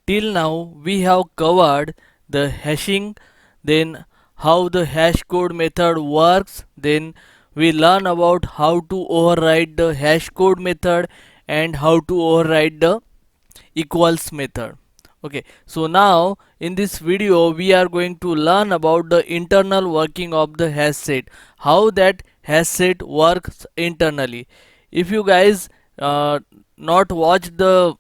till now we have covered the hashing, then how the hash code method works, then we learn about how to override the hash code method and how to override the equals method. Okay, so now in this video we are going to learn about the internal working of the hash set, how that hash set works internally. If you guys not watch the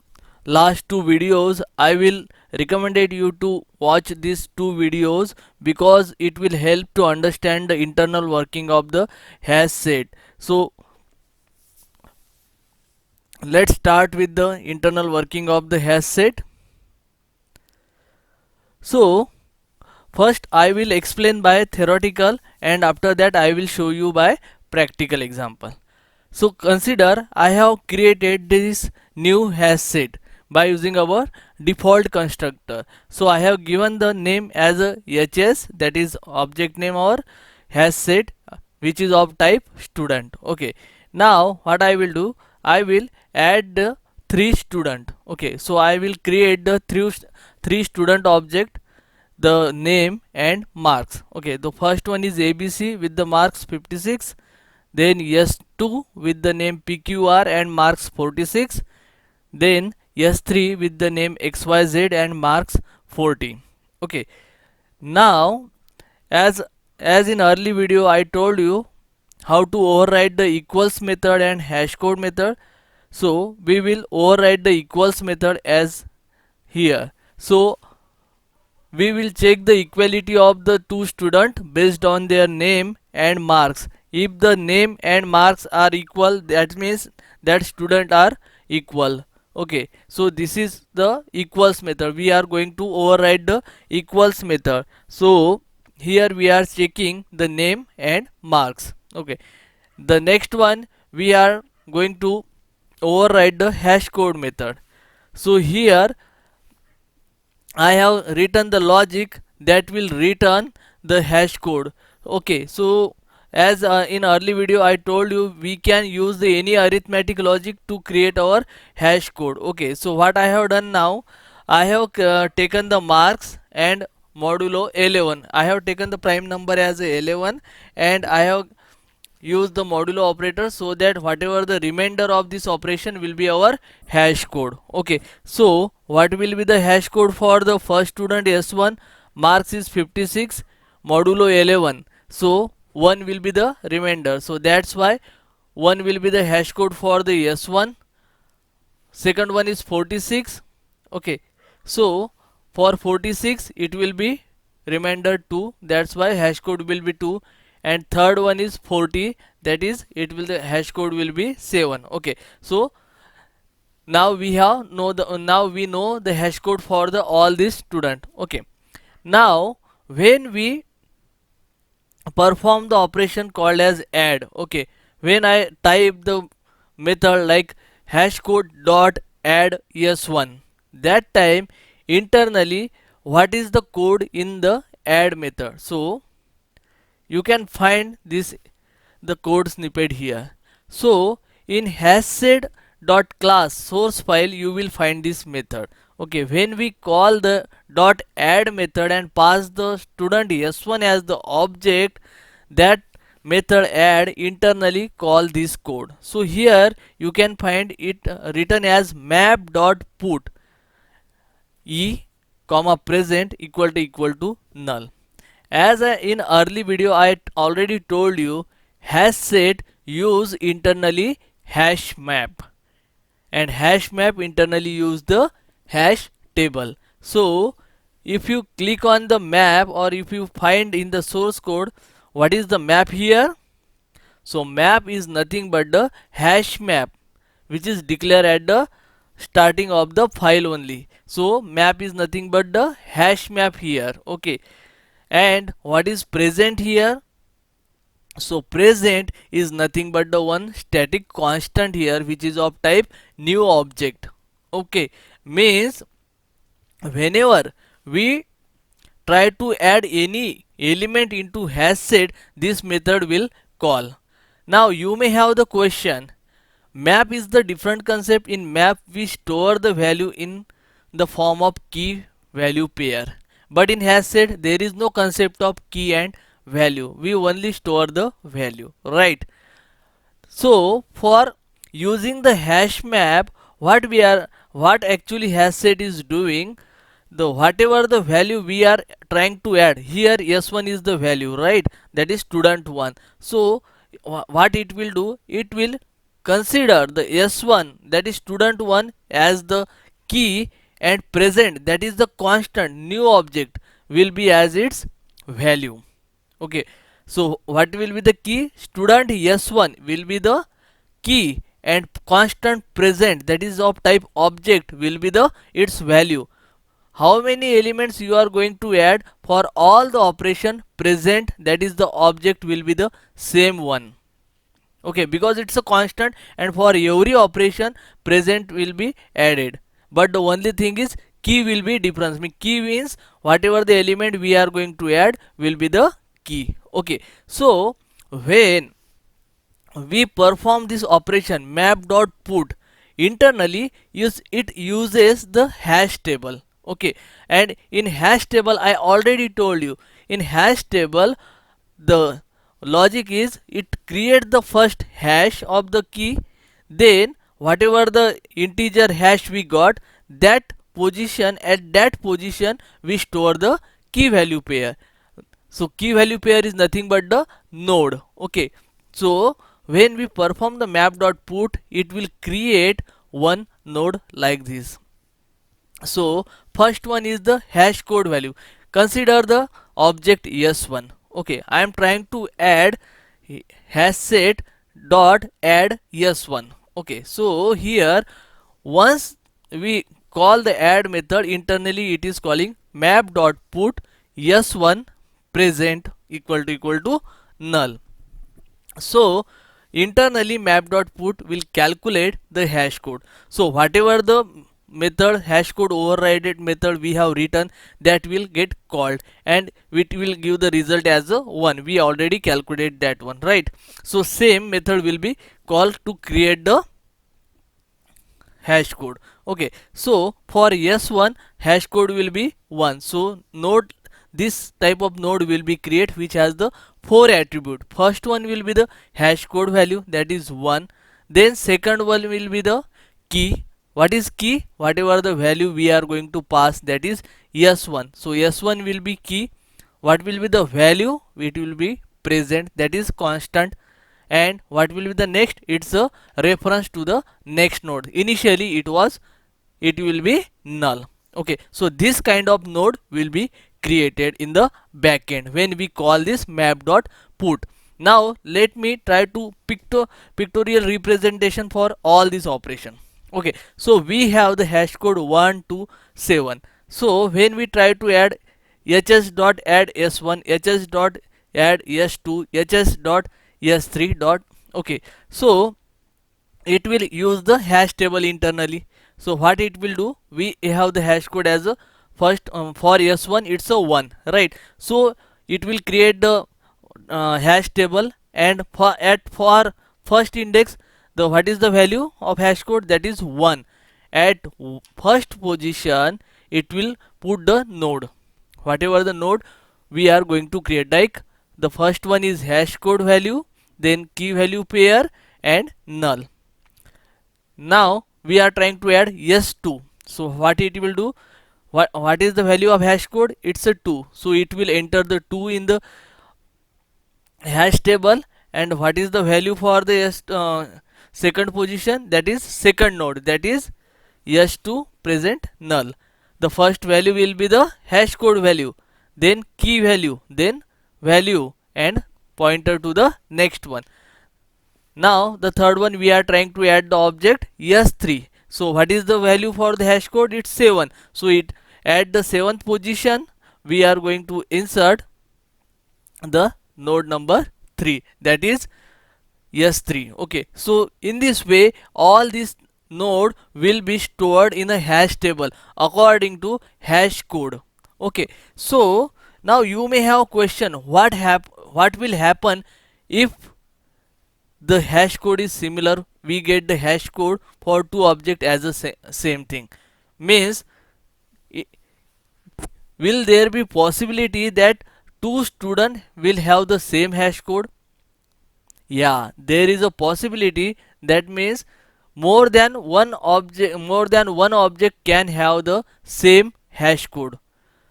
last two videos, I will recommended you to watch these two videos because it will help to understand the internal working of the hash set. So let's start with the internal working of the hash set. So first I will explain by theoretical and after that I will show you by practical example. So consider I have created this new hash set by using our default constructor. So I have given the name as a HS, that is object name or hash set, which is of type student. Okay, now what I will do, I will add the three student. Okay, so I will create the three student object, the name and marks. Okay, the first one is ABC with the marks 56, then S2 with the name PQR and marks 46, then S3 with the name XYZ and marks 40. Okay, now as in early video I told you how to override the equals method and hash code method, so we will override the equals method as here. So we will check the equality of the two students based on their name and marks. If the name and marks are equal, that means that student are equal. Okay, so this is the equals method. We are going to override the equals method. So here we are checking the name and marks. Okay, the next one we are going to override the hash code method. So here I have written the logic that will return the hash code. Okay, so as in early video I told you, we can use the any arithmetic logic to create our hash code. Okay, so what I have done now, I have taken the marks and modulo 11. I have taken the prime number as a 11 and I have use the modulo operator so that whatever the remainder of this operation will be our hash code. Okay, so what will be the hash code for the first student S1? Marks is 56 modulo 11, so 1 will be the remainder, so that's why 1 will be the hash code for the S1. Second one is 46. Okay, so for 46 it will be remainder 2, that's why hash code will be 2, and third one is 40, that is it will the hash code will be 7. Okay, so now we have know the now we know the hash code for the all this student. Okay, now when we perform the operation called as add, okay, when I type the method like hash code dot add s1, that time internally what is the code in the add method, so you can find this the code snippet here. So in hashset dot class source file you will find this method. Okay, when we call the dot add method and pass the student s1 as the object, that method add internally call this code. So here you can find it written as map dot put e comma present equal to null. As in early video I already told you, hash set use internally hash map and hash map internally use the hash table. So if you click on the map or if you find in the source code what is the map here, so map is nothing but the hash map which is declared at the starting of the file only. So map is nothing but the hash map here. Okay, and what is present here, so present is nothing but the one static constant here which is of type new object. Okay, means whenever we try to add any element into hash set, this method will call. Now you may have the question, map is the different concept. In map we store the value in the form of key value pair. But in hash set there is no concept of key and value. We only store the value, right? So for using the hash map, what actually hash set is doing, the whatever the value we are trying to add here, s1 is the value, right? That is student 1. So what it will do, it will consider the s1, that is student 1, as the key, and present, that is the constant new object, will be as its value. Okay, so what will be the key? Student s1 will be the key, and constant present, that is of type object, will be the its value. How many elements you are going to add? For all the operation, present, that is the object, will be the same one. Okay, because it's a constant, and for every operation present will be added, but the only thing is key will be difference. Key means whatever the element we are going to add will be the key. Okay, so when we perform this operation map.put, internally it uses the hash table. Okay, and in hash table I already told you, in hash table the logic is it create the first hash of the key, then whatever the integer hash we got, that position, at that position we store the key value pair. So key value pair is nothing but the node. Okay, so when we perform the map.put, it will create one node like this. So first one is the hash code value. Consider the object s1. Okay, I am trying to add hash set dot add s1. Okay, so here once we call the add method, internally it is calling map.put s1 present equal to null. So internally map.put will calculate the hash code. So whatever the method, hash code overrided method we have written, that will get called, and it will give the result as a 1. We already calculate that one, right? So same method will be called to create the hash code. Okay, so for s1 hash code will be 1. So note, this type of node will be create which has the 4 attribute. First one will be the hash code value, that is 1. Then second one will be the key. What is key? Whatever the value we are going to pass, that is s1. So s1 will be key. What will be the value? It will be present, that is constant. And what will be the next? It's a reference to the next node. Initially it will be null. Okay, so this kind of node will be created in the backend when we call this map.put. Now let me try to pictorial representation for all this operation. Okay, so we have the hash code 1 to 7. So when we try to add hs.add s1, hs.add s2, hs.s3. Okay, so it will use the hash table internally. So what it will do, we have the hash code as a first, for s1 it's a 1, right? So it will create the hash table, and for first index, the what is the value of hash code? That is 1. At first position it will put the node, whatever the node we are going to create, like the first one is hash code value, then key value pair, and null. Now we are trying to add s2. So what it will do, what is the value of hash code? It's a 2. So it will enter the 2 in the hash table. And what is the value for the second position? That is second node, that is s2 present null. The first value will be the hash code value, then key value, then value, and pointer to the next one. Now the third one, we are trying to add the object s3. So what is the value for the hash code? It's 7. So it at the 7th position we are going to insert the node number 3, that is s3. Okay, so in this way all these node will be stored in a hash table according to hash code. Okay, so now you may have question, what will happen if the hash code is similar? We get the hash code for two objects as a same thing, means will there be possibility that two students will have the same hash code? Yeah, there is a possibility. That means more than one object can have the same hash code.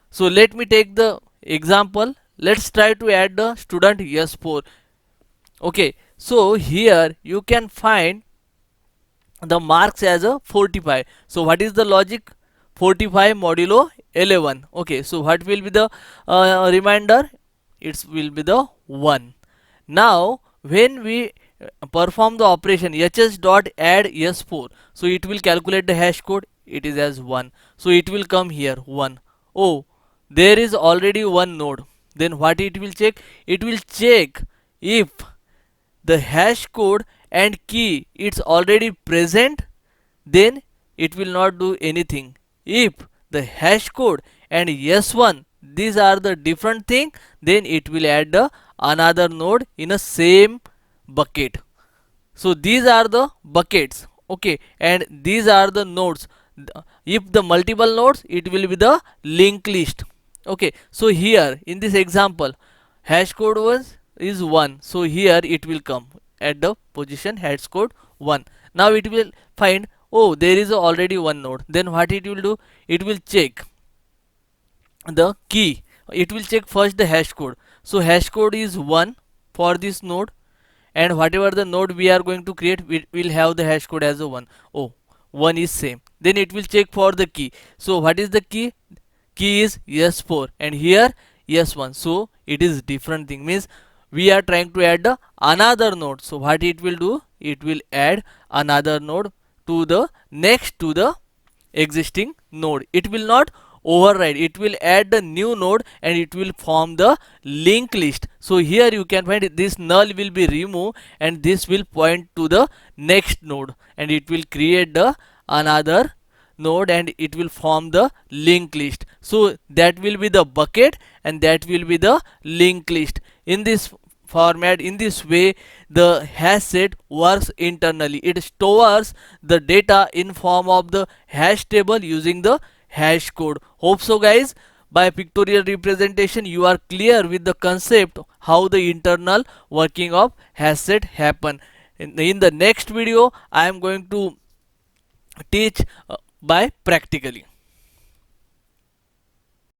So let me take the example. Let's try to add the student yes4. Okay, so here you can find the marks as a 45. So what is the logic? 45 modulo 11. Okay, so what will be the reminder? It will be the 1. Now when we perform the operation hs dot add s4, so it will calculate the hash code. It is as 1, so it will come here 1. Oh, there is already one node. Then what it will check? It will check if the hash code and key it's already present, then it will not do anything. If the hash code and s1 these are the different thing, then it will add the another node in a same bucket. So these are the buckets, okay, and these are the nodes. If the multiple nodes, it will be the linked list. Okay, so here in this example hash code was is 1, so here it will come at the position hash code 1. Now it will find, oh, there is already one node. Then what it will do? It will check the key. It will check first the hash code. So hash code is 1 for this node, and whatever the node we are going to create, we will have the hash code as a 1. Oh, 1 is same. Then it will check for the key. So what is the key? Key is s4, and here s1. So it is different thing, means we are trying to add the another node. So what it will do? It will add another node to the next to the existing node. It will not override, it will add the new node and it will form the linked list. So here you can find this null will be removed and this will point to the next node, and it will create the another node and it will form the linked list. So that will be the bucket and that will be the linked list. In this format, in this way, the hash set works internally. It stores the data in form of the hash table using the hash code. Hope so guys, by pictorial representation you are clear with the concept how the internal working of hash set happen. In the next video I am going to teach by practically.